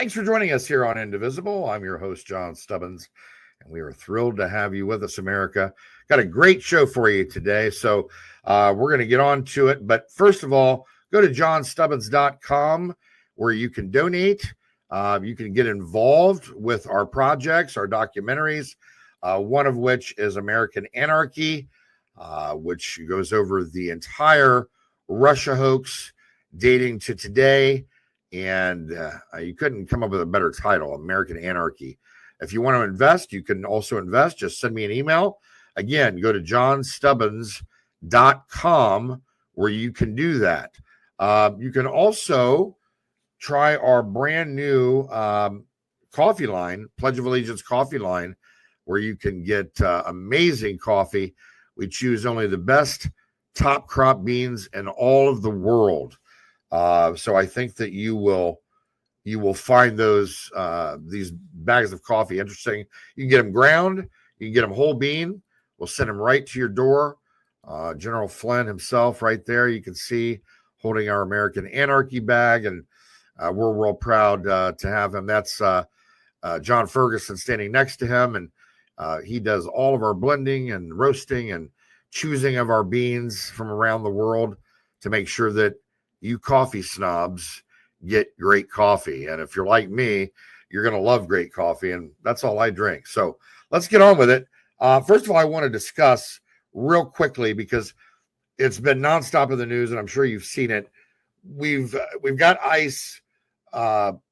Thanks for joining us here on Indivisible. I'm your host, John Stubbins, and we are thrilled to have you with us, America. Got a great show for you today, so we're going to get on to it. But first of all, go to johnstubbins.com where you can donate. You can get involved with our projects, our documentaries, one of which is American Anarchy, which goes over the entire Russia hoax dating to today. And you couldn't come up with a better title, American Anarchy. If you want to invest, you can also invest. Just send me an email. Again, go to johnstubbins.com where you can do that. You can also try our brand new coffee line, Pledge of Allegiance coffee line, where you can get amazing coffee. We choose only the best top crop beans in all of the world. So I think that you will find these bags of coffee interesting. You can get them ground, you can get them whole bean. We'll send them right to your door. General Flynn himself, right there, you can see holding our American Anarchy bag, and we're real proud to have him. That's John Ferguson standing next to him, and he does all of our blending and roasting and choosing of our beans from around the world to make sure that you coffee snobs get great coffee. And if you're like me, you're going to love great coffee, and that's all I drink. So let's get on with it. First of all, I want to discuss real quickly, because it's been nonstop in the news, and I'm sure you've seen it. We've got ICE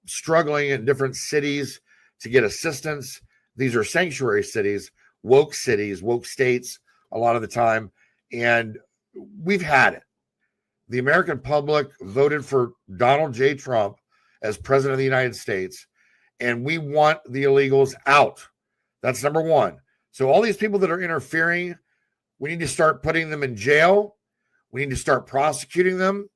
struggling in different cities to get assistance. These are sanctuary cities, woke states a lot of the time, and we've had it. The American public voted for Donald J. Trump as president of the United States, and we want the illegals out. That's number one. So all these people that are interfering, we need to start putting them in jail. We need to start prosecuting them.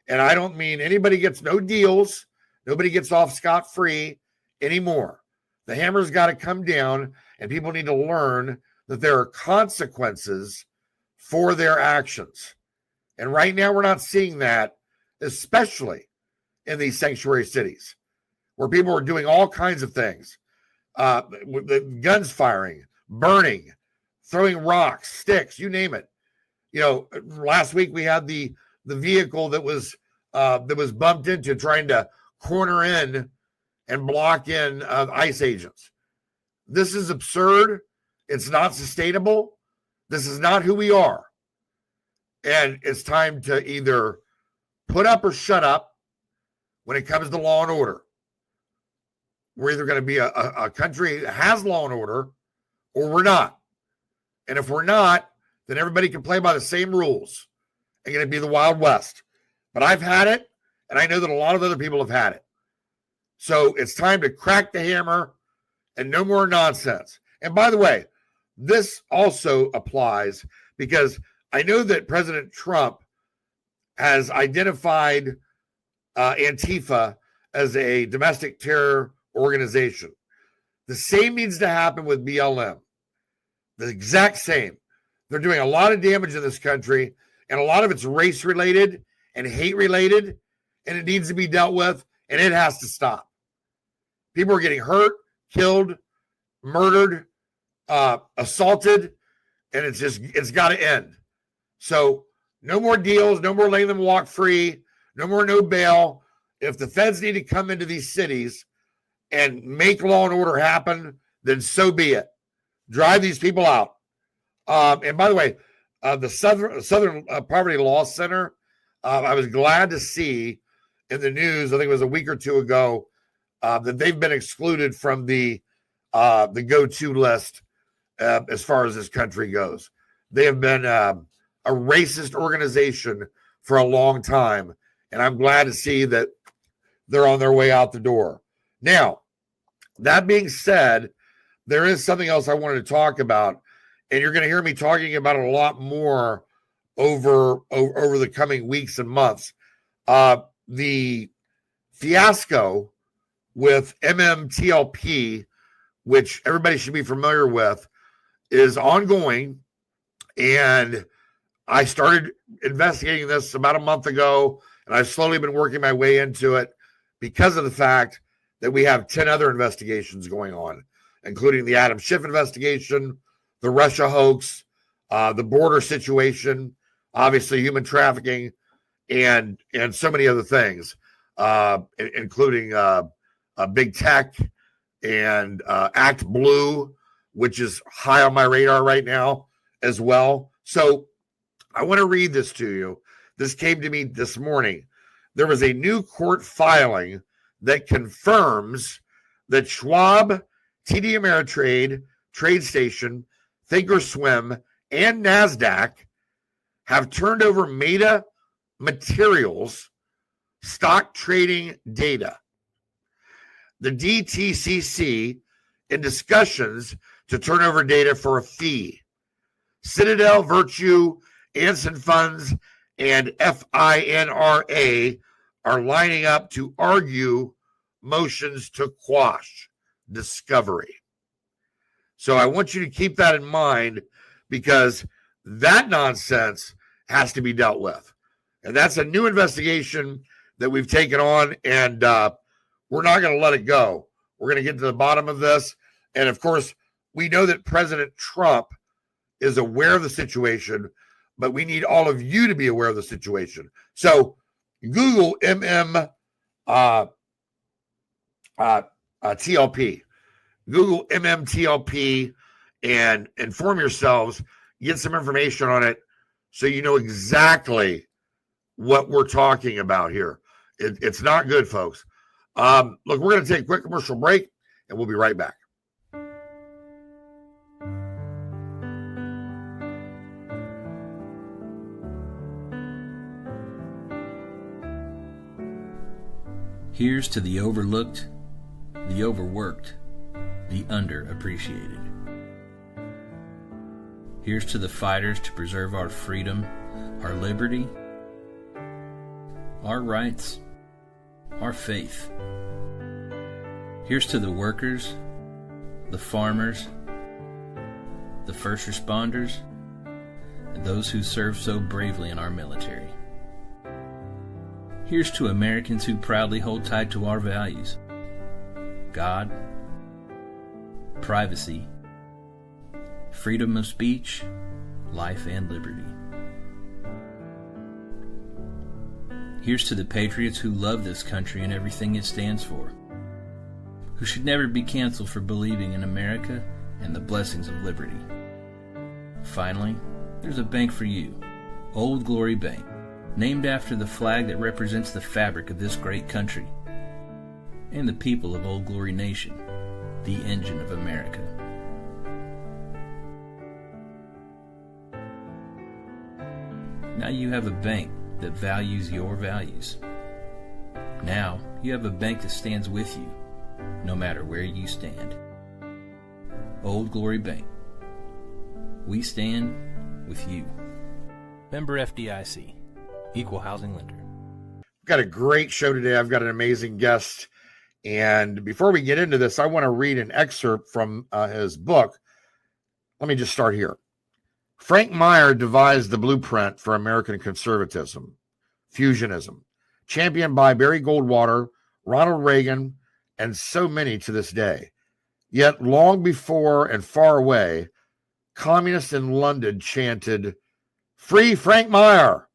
And I don't mean anybody gets no deals. Nobody gets off scot-free anymore. The hammer's got to come down, and people need to learn that there are consequences for their actions. And right now, we're not seeing that, especially in these sanctuary cities where people are doing all kinds of things. With the guns firing, burning, throwing rocks, sticks, you name it. You know, last week we had the vehicle that was bumped into trying to corner in and block in ICE agents. This is absurd. It's not sustainable. This is not who we are. And it's time to either put up or shut up when it comes to law and order. We're either going to be a country that has law and order, or we're not. And if we're not, then everybody can play by the same rules. It's going to be the Wild West. But I've had it, and I know that a lot of other people have had it. So it's time to crack the hammer and no more nonsense. And by the way, this also applies because I know that President Trump has identified Antifa as a domestic terror organization. The same needs to happen with BLM. The exact same. They're doing a lot of damage in this country, and a lot of it's race-related and hate-related, and it needs to be dealt with, and it has to stop. People are getting hurt, killed, murdered, assaulted, and it's got to end. So no more deals, no more letting them walk free, no bail. If the feds need to come into these cities and make law and order happen, then so be it. Drive these people out. And by the way, the Southern Poverty Law Center, I was glad to see in the news, I think it was a week or two ago, that they've been excluded from the go-to list as far as this country goes. They have been a racist organization for a long time, and I'm glad to see that they're on their way out the door. Now, that being said, there is something else I wanted to talk about, and you're going to hear me talking about it a lot more over the coming weeks and months. The fiasco with MMTLP, which everybody should be familiar with, is ongoing, and I started investigating this about a month ago, and I've slowly been working my way into it because of the fact that we have 10 other investigations going on, including the Adam Schiff investigation, the Russia hoax, the border situation, obviously human trafficking, and so many other things, including big tech and Act Blue, which is high on my radar right now as well. So I want to read this to you. This came to me this morning. There was a new court filing that confirms that Schwab, TD Ameritrade, TradeStation, Thinkorswim, and NASDAQ have turned over Meta Materials stock trading data. The DTCC in discussions to turn over data for a fee. Citadel, Virtue, Anson Funds, and FINRA are lining up to argue motions to quash discovery. So I want you to keep that in mind, because that nonsense has to be dealt with. And that's a new investigation that we've taken on, and we're not going to let it go. We're going to get to the bottom of this. And of course, we know that President Trump is aware of the situation, but we need all of you to be aware of the situation. So Google TLP. Google MMTLP and inform yourselves, get some information on it so you know exactly what we're talking about here. It's not good, folks. Look, we're going to take a quick commercial break, and we'll be right back. Here's to the overlooked, the overworked, the underappreciated. Here's to the fighters to preserve our freedom, our liberty, our rights, our faith. Here's to the workers, the farmers, the first responders, and those who serve so bravely in our military. Here's to Americans who proudly hold tight to our values: God, privacy, freedom of speech, life and liberty. Here's to the patriots who love this country and everything it stands for, who should never be canceled for believing in America and the blessings of liberty. Finally, there's a bank for you, Old Glory Bank, named after the flag that represents the fabric of this great country and the people of Old Glory Nation, the engine of America. Now you have a bank that values your values. Now you have a bank that stands with you, no matter where you stand. Old Glory Bank. We stand with you. Member FDIC. Equal housing lender. We've got a great show today. I've got an amazing guest. And before we get into this, I want to read an excerpt from his book. Let me just start here. Frank Meyer devised the blueprint for American conservatism, fusionism, championed by Barry Goldwater, Ronald Reagan, and so many to this day. Yet long before and far away, communists in London chanted, "Free Frank Meyer,"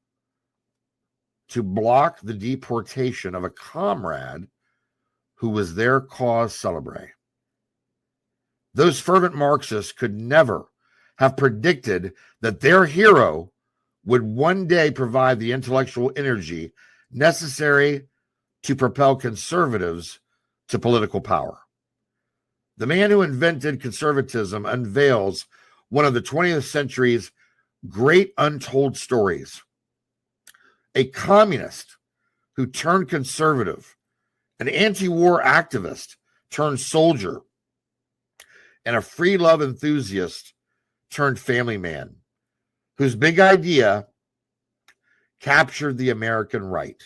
to block the deportation of a comrade who was their cause célèbre. Those fervent Marxists could never have predicted that their hero would one day provide the intellectual energy necessary to propel conservatives to political power. The man who invented conservatism unveils one of the 20th century's great untold stories. A communist who turned conservative, an anti-war activist turned soldier, and a free love enthusiast turned family man, whose big idea captured the American right.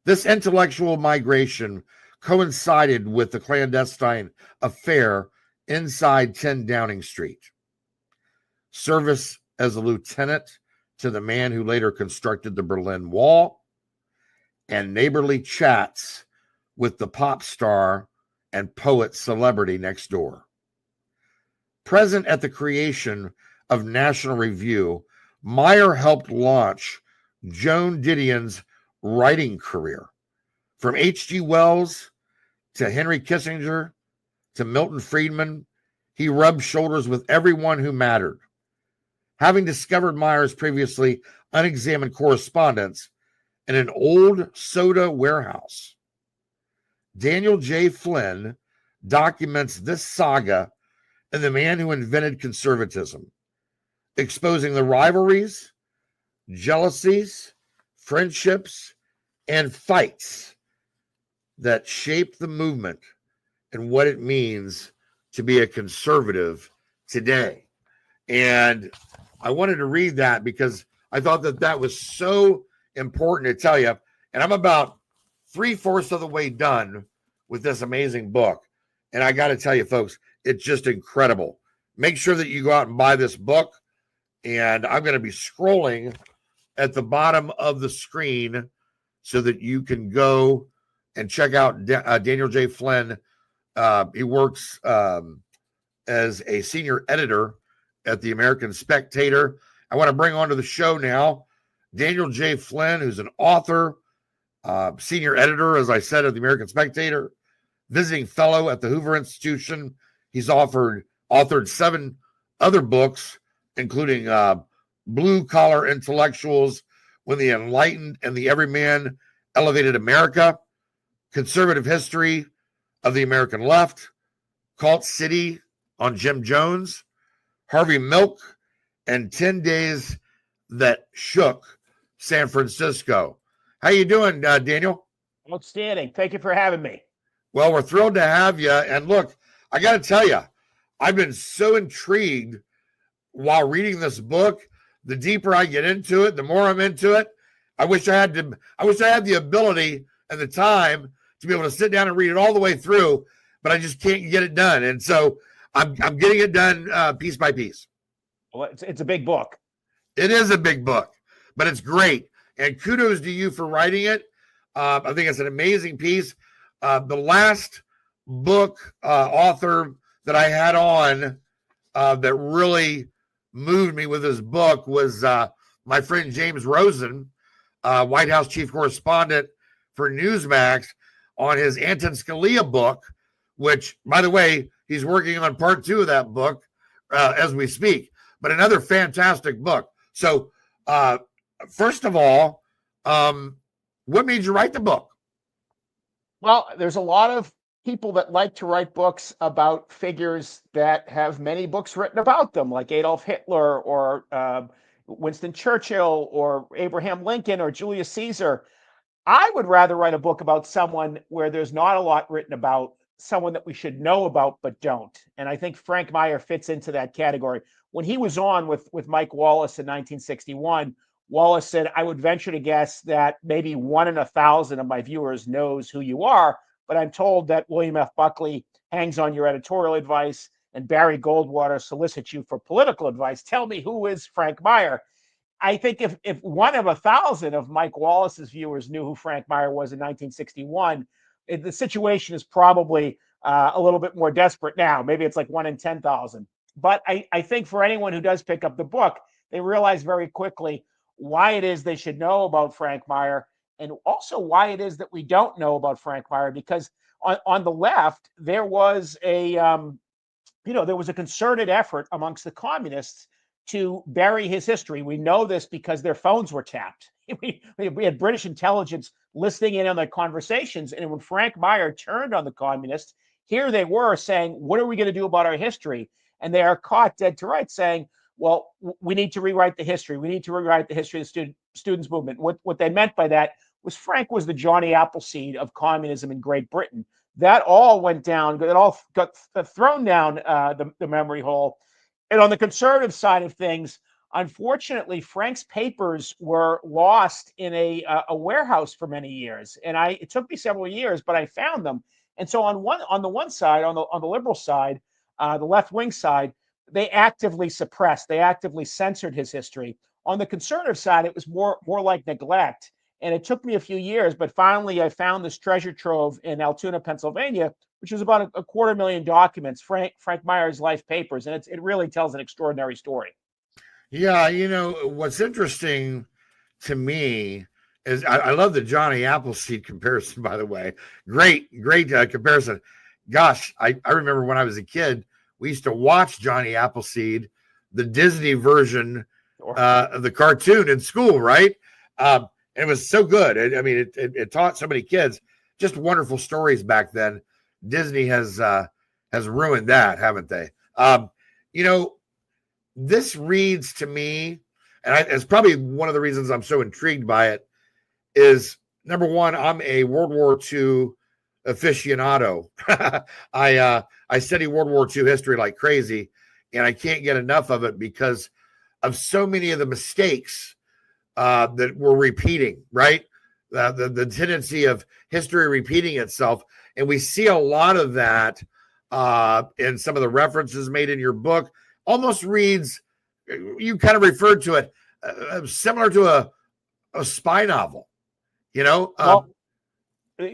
This intellectual migration coincided with the clandestine affair inside 10 Downing Street. Service as a lieutenant to the man who later constructed the Berlin Wall, and neighborly chats with the pop star and poet celebrity next door. Present at the creation of National Review, Meyer helped launch Joan Didion's writing career. From H.G. Wells to Henry Kissinger to Milton Friedman, he rubbed shoulders with everyone who mattered. Having discovered Meyer's previously unexamined correspondence in an old soda warehouse, Daniel J. Flynn documents this saga in The Man Who Invented Conservatism, exposing the rivalries, jealousies, friendships, and fights that shaped the movement and what it means to be a conservative today. And I wanted to read that because I thought that that was so important to tell you. And I'm about 3/4 of the way done with this amazing book. And I got to tell you, folks, it's just incredible. Make sure that you go out and buy this book. And I'm going to be scrolling at the bottom of the screen so that you can go and check out Daniel J. Flynn. He works as a senior editor at the American Spectator. I want to bring onto the show now Daniel J. Flynn, who's an author, senior editor, as I said, at the American Spectator, visiting fellow at the Hoover Institution. He's authored 7 other books, including Blue Collar Intellectuals, When the Enlightened and the Everyman Elevated America, Conservative History of the American Left, Cult City on Jim Jones, Harvey Milk, and 10 Days That Shook San Francisco. How you doing, Daniel? Outstanding. Thank you for having me. Well, we're thrilled to have you. And look, I got to tell you, I've been so intrigued while reading this book. The deeper I get into it, the more I'm into it. I wish I had the ability and the time to be able to sit down and read it all the way through, but I just can't get it done. And so I'm getting it done piece by piece. Well, it's a big book. It is a big book, but it's great. And kudos to you for writing it. I think it's an amazing piece. The last book author that I had on that really moved me with his book was my friend James Rosen, White House chief correspondent for Newsmax, on his Anton Scalia book, which, by the way, he's working on part 2 of that book as we speak, but another fantastic book. So first of all, what made you write the book? Well, there's a lot of people that like to write books about figures that have many books written about them, like Adolf Hitler or Winston Churchill or Abraham Lincoln or Julius Caesar. I would rather write a book about someone where there's not a lot written about, someone that we should know about but don't. And I think Frank Meyer fits into that category. When he was on with Mike Wallace in 1961, Wallace said, I would venture to guess that maybe 1 in 1,000 of my viewers knows who you are, but I'm told that William F. Buckley hangs on your editorial advice and Barry Goldwater solicits you for political advice. Tell me, who is Frank Meyer? I think if 1 of 1,000 of Mike Wallace's viewers knew who Frank Meyer was in 1961, the situation is probably a little bit more desperate now. Maybe it's like 1 in 10,000. But I think for anyone who does pick up the book, they realize very quickly why it is they should know about Frank Meyer, and also why it is that we don't know about Frank Meyer. Because on the left, there was a concerted effort amongst the communists to bury his history. We know this because their phones were tapped. We had British intelligence listening in on their conversations. And when Frank Meyer turned on the communists, here they were saying, what are we going to do about our history? And they are caught dead to rights saying, well, we need to rewrite the history. We need to rewrite the history of the students' movement. What they meant by that was Frank was the Johnny Appleseed of communism in Great Britain. That all went down. It all got thrown down the memory hole. And on the conservative side of things, unfortunately, Frank's papers were lost in a warehouse for many years. And it took me several years, but I found them. And so on the one side, on the liberal side, the left-wing side, they actively suppressed, they actively censored his history. On the conservative side, it was more like neglect. And it took me a few years, but finally I found this treasure trove in Altoona, Pennsylvania, which is about a 250,000 documents, Frank Meyer's life papers. And it really tells an extraordinary story. Yeah, what's interesting to me is I love the Johnny Appleseed comparison, by the way. Great comparison. Gosh, I remember when I was a kid, we used to watch Johnny Appleseed, the Disney version of the cartoon in school, right? And it was so good. It taught so many kids just wonderful stories back then. Disney has ruined that, haven't they? This reads to me, and it's probably one of the reasons I'm so intrigued by it, is number one, I'm a World War II aficionado. I study World War II history like crazy, and I can't get enough of it because of so many of the mistakes that we're repeating, right? The tendency of history repeating itself. And we see a lot of that in some of the references made in your book. Almost reads, you kind of referred to it, similar to a spy novel, Well,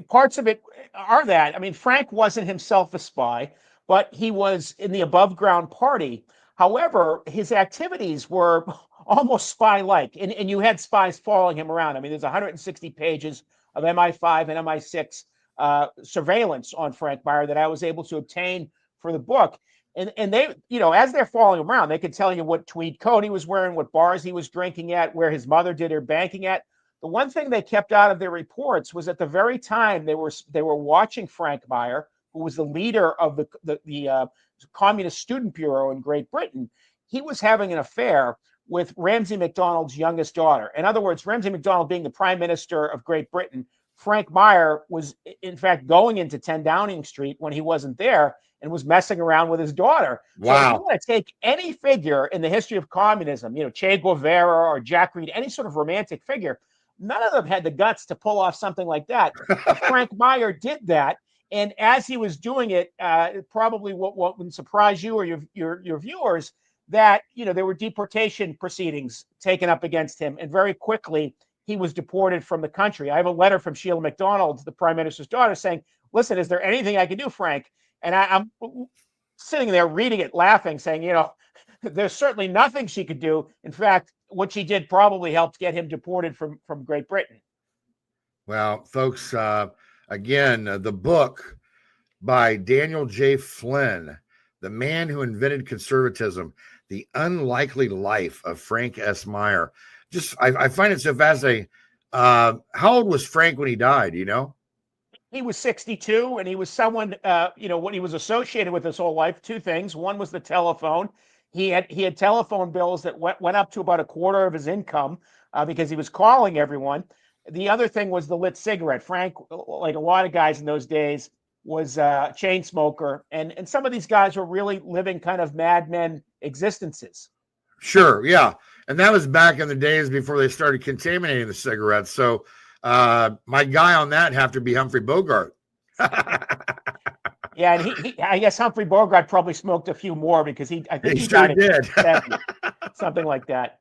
parts of it are that. I mean, Frank wasn't himself a spy, but he was in the above ground party. However, his activities were almost spy-like, and you had spies following him around. I mean, there's 160 pages of MI5 and MI6 surveillance on Frank Meyer that I was able to obtain for the book. And they, as they're following him around, they could tell you what tweed coat he was wearing, what bars he was drinking at, where his mother did her banking at. The one thing they kept out of their reports was at the very time they were watching Frank Meyer, who was the leader of the Communist Student Bureau in Great Britain. He was having an affair with Ramsay MacDonald's youngest daughter. In other words, Ramsay MacDonald being the Prime Minister of Great Britain, Frank Meyer was in fact going into 10 Downing Street when he wasn't there and was messing around with his daughter. Wow. So if you want to take any figure in the history of communism, Che Guevara or Jack Reed, any sort of romantic figure, none of them had the guts to pull off something like that. But Frank Meyer did that. And as he was doing it, probably what would surprise you or your viewers, that there were deportation proceedings taken up against him, and very quickly he was deported from the country. I have a letter from Sheila MacDonald, the Prime Minister's daughter, saying, "Listen, is there anything I can do, Frank?" And I'm sitting there reading it, laughing, saying, there's certainly nothing she could do. In fact, what she did probably helped get him deported from Great Britain. Well, folks, again, the book by Daniel J. Flynn, The Man Who Invented Conservatism, The Unlikely Life of Frank S. Meyer. I find it so fascinating. How old was Frank when he died, He was 62, and he was someone, what he was associated with his whole life. Two things. One was the telephone. He had telephone bills that went up to about a quarter of his income because he was calling everyone. The other thing was the lit cigarette. Frank, like a lot of guys in those days, was a chain smoker. And some of these guys were really living kind of madmen existences. Sure, yeah. And that was back in the days before they started contaminating the cigarettes. So my guy on that have to be Humphrey Bogart. Yeah, and I guess Humphrey Bogart probably smoked a few more because I think he sure died did. 70, something like that.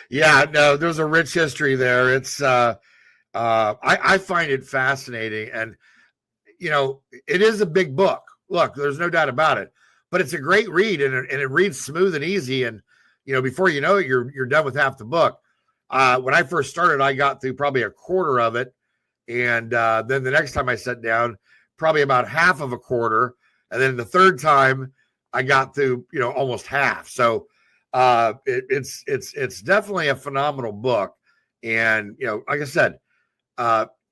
Yeah, no, there's a rich history there. It's I find it fascinating, and it is a big book. Look, there's no doubt about it, but it's a great read, and it reads smooth and easy. And before you know it, you're done with half the book. When I first started, I got through probably a quarter of it, and then the next time I sat down, probably about half of a quarter, and then the third time I got through almost half. So it's definitely a phenomenal book, and like I said,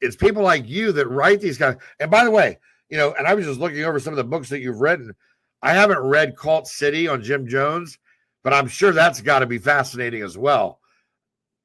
it's people like you that write these guys. And by the way, and I was just looking over some of the books that you've written. I haven't read Cult City on Jim Jones, but I'm sure that's got to be fascinating as well.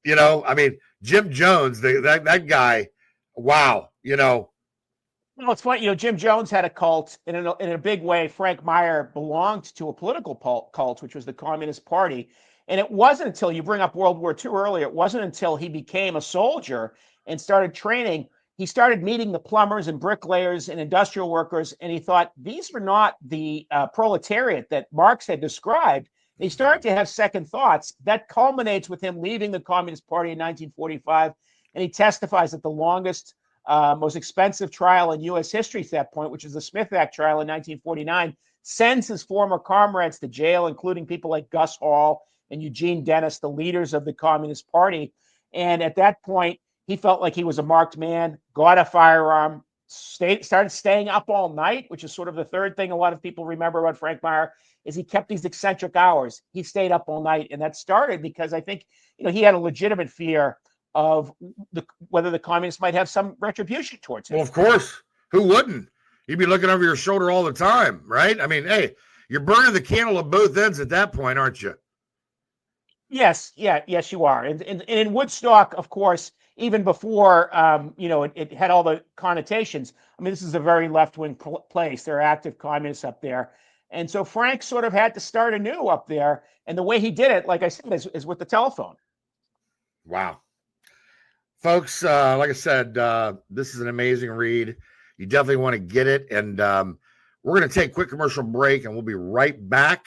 Jim Jones, that guy, wow, Well, it's funny, Jim Jones had a cult, and in a big way, Frank Meyer belonged to a political cult, which was the Communist Party. And it wasn't until, you bring up World War II earlier, it wasn't until he became a soldier and started training. He started meeting the plumbers and bricklayers and industrial workers, and he thought, these were not the proletariat that Marx had described. He started to have second thoughts. That culminates with him leaving the Communist Party in 1945, And he testifies that the longest, most expensive trial in U.S. history at that point, which is the Smith Act trial in 1949, sends his former comrades to jail, including people like Gus Hall and Eugene Dennis, the leaders of the Communist Party. And at that point, he felt like he was a marked man, got a firearm, started staying up all night, which is sort of the third thing a lot of people remember about Frank Meyer, is he kept these eccentric hours. He stayed up all night. And that started because I think, he had a legitimate fear of whether the communists might have some retribution towards him. Well, of course. Who wouldn't? You'd be looking over your shoulder all the time, right? I mean, hey, you're burning the candle at both ends at that point, aren't you? Yes, yes, you are. And in Woodstock, of course, even before it had all the connotations. I mean, this is a very left-wing place. There are active communists up there, and so Frank sort of had to start anew up there. And the way he did it, like I said, is with the telephone. Wow, folks! Like I said, this is an amazing read. You definitely want to get it, and we're going to take a quick commercial break, and we'll be right back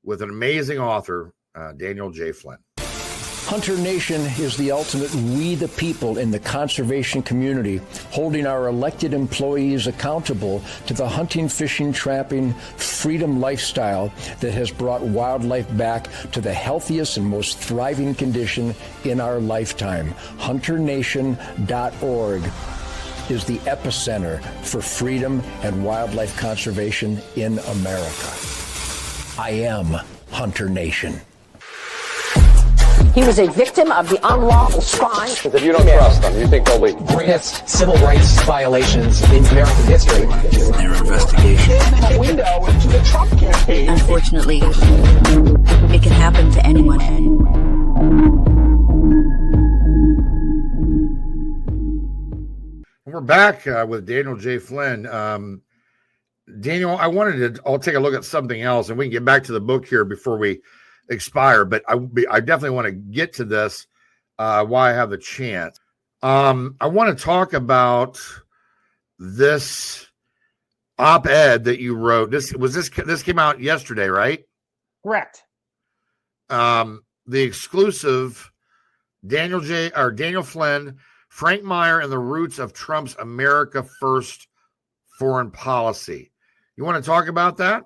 with an amazing author. Daniel J. Flynn. Hunter Nation is the ultimate we the people in the conservation community, holding our elected employees accountable to the hunting, fishing, trapping, freedom lifestyle that has brought wildlife back to the healthiest and most thriving condition in our lifetime. HunterNation.org is the epicenter for freedom and wildlife conservation in America. I am Hunter Nation. He was a victim of the unlawful crime. If you don't trust them, you think they'll leave? Greatest civil rights violations in American history. Their investigation. A window into the Trump campaign. Unfortunately, it can happen to anyone. We're back with Daniel J. Flynn. Daniel, I'll take a look at something else, and we can get back to the book here before we expire, but I definitely want to get to this while I have the chance. I want to talk about this op-ed that you wrote. This came out yesterday, right? Correct. The exclusive Daniel Flynn, Frank Meyer, and the Roots of Trump's America First Foreign Policy. You want to talk about that?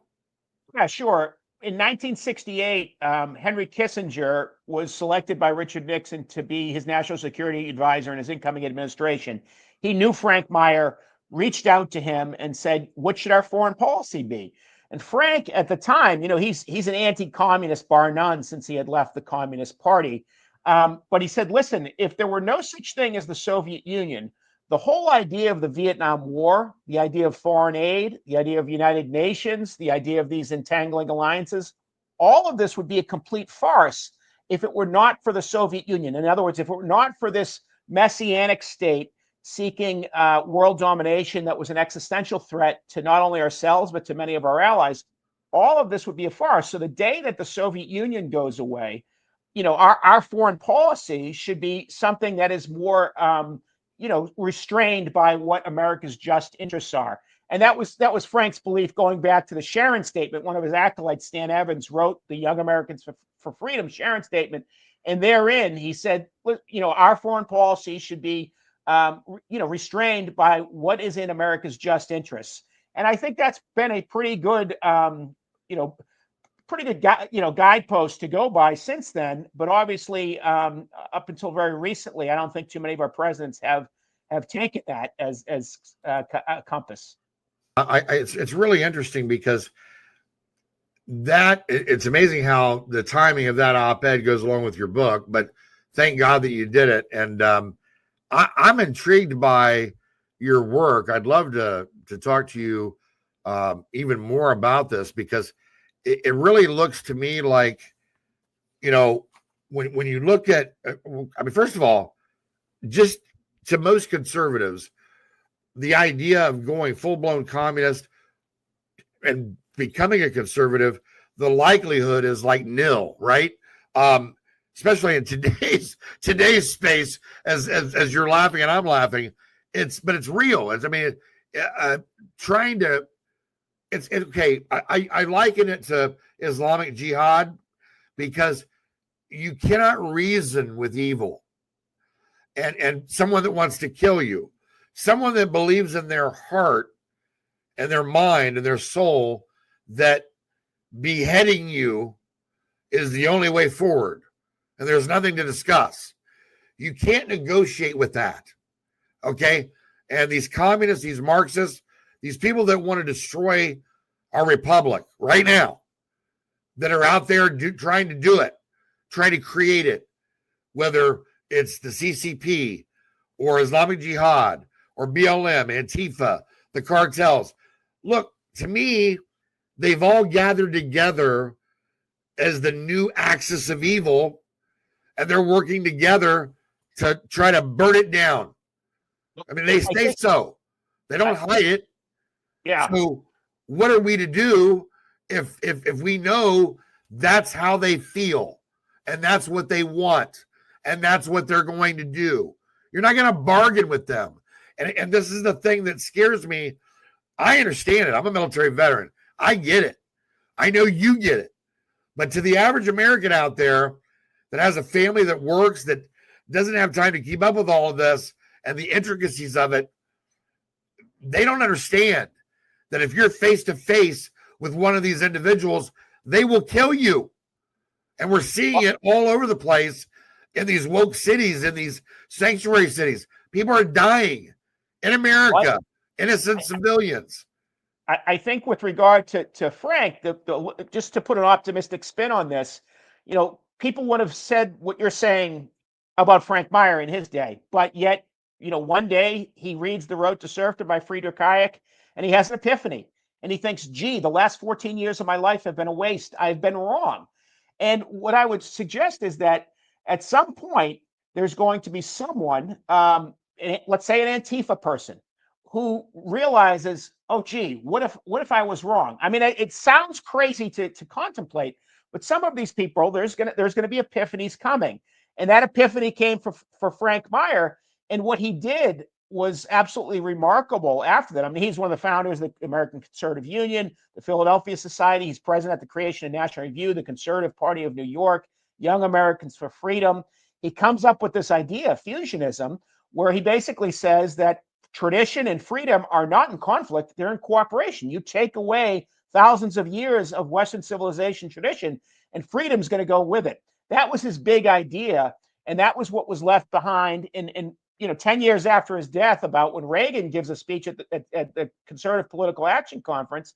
Yeah, sure. In 1968, Henry Kissinger was selected by Richard Nixon to be his national security advisor in his incoming administration. He knew Frank Meyer, reached out to him and said, what should our foreign policy be? And Frank, at the time, he's an anti-communist bar none since he had left the Communist Party. But he said, listen, if there were no such thing as the Soviet Union, the whole idea of the Vietnam War, the idea of foreign aid, the idea of United Nations, the idea of these entangling alliances, all of this would be a complete farce if it were not for the Soviet Union. In other words, if it were not for this messianic state seeking world domination that was an existential threat to not only ourselves, but to many of our allies, all of this would be a farce. So the day that the Soviet Union goes away, our foreign policy should be something that is more restrained by what America's just interests are. And that was Frank's belief going back to the Sharon Statement. One of his acolytes, Stan Evans, wrote the Young Americans for Freedom Sharon Statement. And therein, he said, our foreign policy should be, restrained by what is in America's just interests. And I think that's been a pretty good, guidepost to go by since then. But obviously, up until very recently, I don't think too many of our presidents have taken that as a compass. It's really interesting because it's amazing how the timing of that op-ed goes along with your book. But thank God that you did it, and I'm intrigued by your work. I'd love to talk to you even more about this because it really looks to me like, when you look at, first of all, just to most conservatives, the idea of going full-blown communist and becoming a conservative, the likelihood is like nil, right? Especially in today's space, as you're laughing and I'm laughing, it's real. It's okay. I liken it to Islamic jihad because you cannot reason with evil. and someone that wants to kill you, someone that believes in their heart and their mind and their soul that beheading you is the only way forward, and there's nothing to discuss. You can't negotiate with that, okay? And these communists, these Marxists, these people that want to destroy our republic right now, that are out there trying to do it, trying to create it, whether it's the CCP or Islamic Jihad or BLM, Antifa, the cartels. Look, to me, they've all gathered together as the new axis of evil, and they're working together to try to burn it down. I mean, they say so. They don't hide it. Yeah. So what are we to do if we know that's how they feel and that's what they want and that's what they're going to do? You're not going to bargain with them. And this is the thing that scares me. I understand it. I'm a military veteran. I get it. I know you get it. But to the average American out there that has a family that works, that doesn't have time to keep up with all of this and the intricacies of it, they don't understand that if you're face to face with one of these individuals, they will kill you. And we're seeing it all over the place in these woke cities, in these sanctuary cities. People are dying in America, innocent civilians. I think with regard to Frank, just to put an optimistic spin on this, people would have said what you're saying about Frank Meyer in his day, but yet, one day he reads The Road to Serfdom by Friedrich Hayek, and he has an epiphany, and he thinks, gee, the last 14 years of my life have been a waste. I've been wrong. And what I would suggest is that at some point, there's going to be someone, let's say an Antifa person, who realizes, oh, gee, what if I was wrong? I mean, it sounds crazy to contemplate, but some of these people, there's gonna be epiphanies coming, and that epiphany came for Frank Meyer, and what he did was absolutely remarkable after that. I mean, he's one of the founders of the American Conservative Union, the Philadelphia Society. He's president at the creation of National Review, the Conservative Party of New York, Young Americans for Freedom. He comes up with this idea of fusionism, where he basically says that tradition and freedom are not in conflict, they're in cooperation. You take away thousands of years of Western civilization tradition, and freedom's going to go with it. That was his big idea, and that was what was left behind in 10 years after his death, about when Reagan gives a speech at the Conservative Political Action Conference.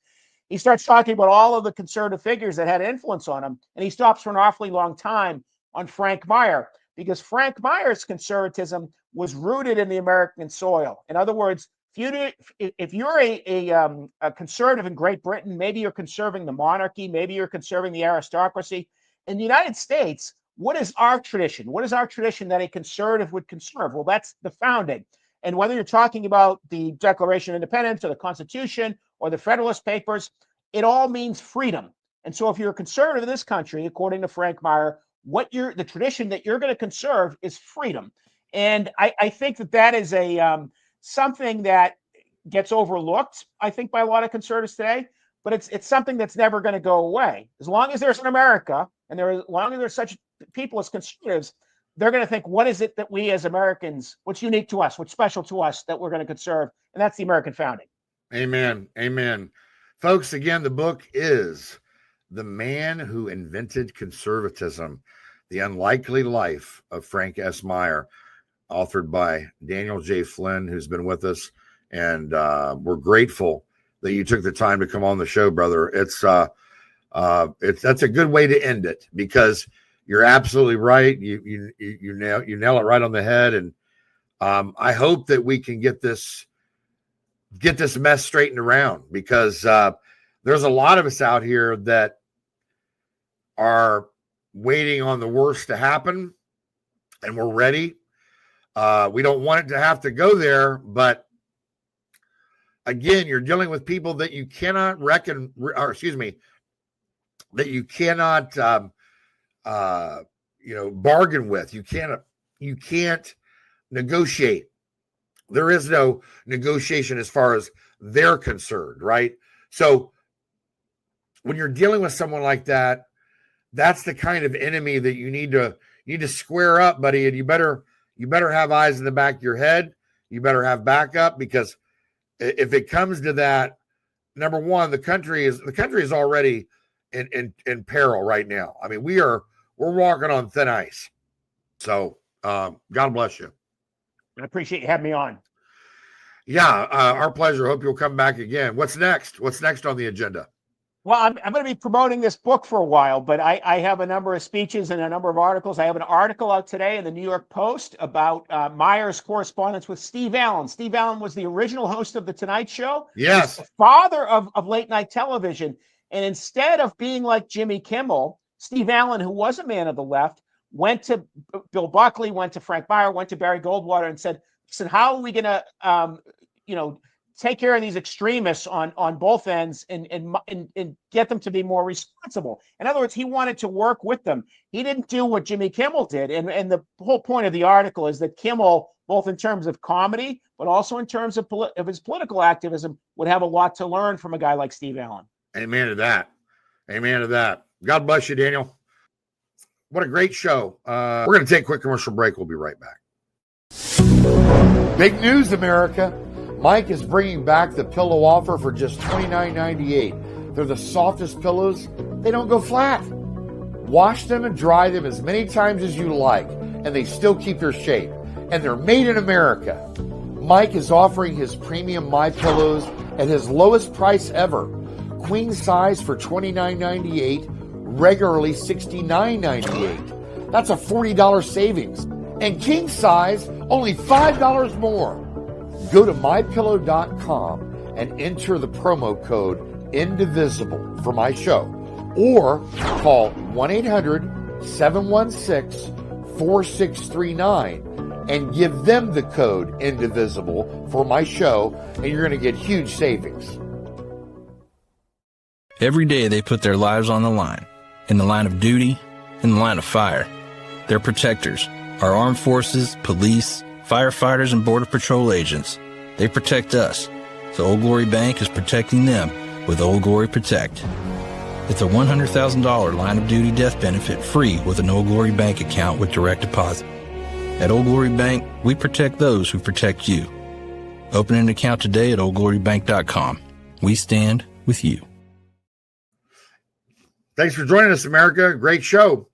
He starts talking about all of the conservative figures that had influence on him, and he stops for an awfully long time on Frank Meyer, because Frank Meyer's conservatism was rooted in the American soil. In other words, if you're a conservative in Great Britain, maybe you're conserving the monarchy, maybe you're conserving the aristocracy. In the United States, what is our tradition? What is our tradition that a conservative would conserve? Well, that's the founding. And whether you're talking about the Declaration of Independence or the Constitution or the Federalist Papers, it all means freedom. And so if you're a conservative in this country, according to Frank Meyer, the tradition that you're going to conserve is freedom. And I think that is something that gets overlooked, I think, by a lot of conservatives today, but it's something that's never going to go away. As long as there's an America, and as long as there's such people as conservatives, they're going to think, what is it that we as Americans, what's unique to us, what's special to us that we're going to conserve? And that's the American founding. Amen. Amen. Folks, again, the book is The Man Who Invented Conservatism, The Unlikely Life of Frank S. Meyer, authored by Daniel J. Flynn, who's been with us. And we're grateful that you took the time to come on the show, brother. That's a good way to end it, because you're absolutely right. You nail it right on the head. And I hope that we can get this mess straightened around, because there's a lot of us out here that are waiting on the worst to happen, and we're ready. We don't want it to have to go there, but again, you're dealing with people that you cannot that you cannot bargain with. You can't negotiate. There is no negotiation as far as they're concerned, right? So when you're dealing with someone like that, that's the kind of enemy that you need to square up, buddy. And you better you better have eyes in the back of your head. You better have backup, because if it comes to that, number one, the country is already in peril right now. I mean, we're walking on thin ice. So God bless you. I appreciate you having me on. Yeah, our pleasure. Hope you'll come back again. What's next? What's next on the agenda? Well, I'm going to be promoting this book for a while, but I have a number of speeches and a number of articles. I have an article out today in the New York Post about Meyer's correspondence with Steve Allen. Steve Allen was the original host of The Tonight Show. Yes. The father of late night television. And instead of being like Jimmy Kimmel, Steve Allen, who was a man of the left, went to Bill Buckley, went to Frank Meyer, went to Barry Goldwater and said, listen, how are we going to, take care of these extremists on both ends and get them to be more responsible. In other words, he wanted to work with them. He didn't do what Jimmy Kimmel did. And the whole point of the article is that Kimmel, both in terms of comedy, but also in terms of his political activism, would have a lot to learn from a guy like Steve Allen. Amen to that. Amen to that. God bless you, Daniel. What a great show. We're going to take a quick commercial break. We'll be right back. Big news, America. Mike is bringing back the pillow offer for just $29.98. They're the softest pillows. They don't go flat. Wash them and dry them as many times as you like, and they still keep their shape. And they're made in America. Mike is offering his premium My Pillows at his lowest price ever. Queen size for $29.98, regularly $69.98. That's a $40 savings. And king size, only $5 more. Go to mypillow.com and enter the promo code INDIVISIBLE for my show, or call 1-800-716-4639 and give them the code INDIVISIBLE for my show, and you're going to get huge savings. Every day they put their lives on the line, in the line of duty, in the line of fire. They're protectors, our armed forces, police, firefighters, and Border Patrol agents. They protect us, so Old Glory Bank is protecting them with Old Glory Protect. It's a $100,000 line of duty death benefit free with an Old Glory Bank account with direct deposit. At Old Glory Bank, we protect those who protect you. Open an account today at oldglorybank.com. We stand with you. Thanks for joining us, America. Great show.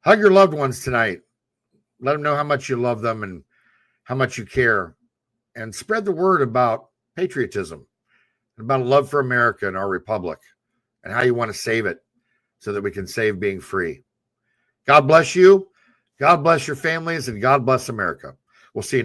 Hug your loved ones tonight. Let them know how much you love them and how much you care. And spread the word about patriotism, about a love for America and our republic, and how you want to save it so that we can save being free. God bless you. God bless your families, and God bless America. We'll see you.